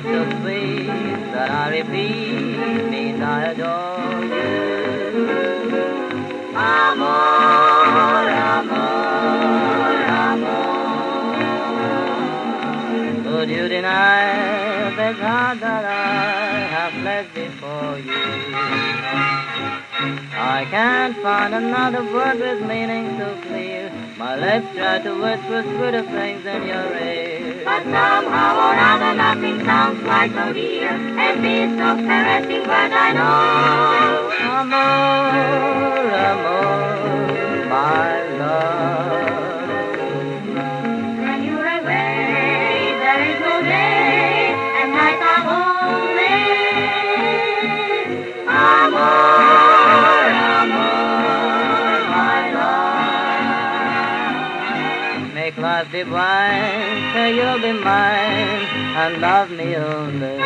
words so sweet that I repeat means I adore you. Amor, amor, amor. Would you deny this heart that I have placed before you? I can't find another word with meaning so clear. My lips try to whisper sweeter things in your ear. But somehow or other nothing sounds quite so dear as these soft caressing words I know. Amor, amor, my love. When you're away, there is no day, and nights are lonely. Amor, amor, my love. Make life divine, say you'll be mine, and love me only.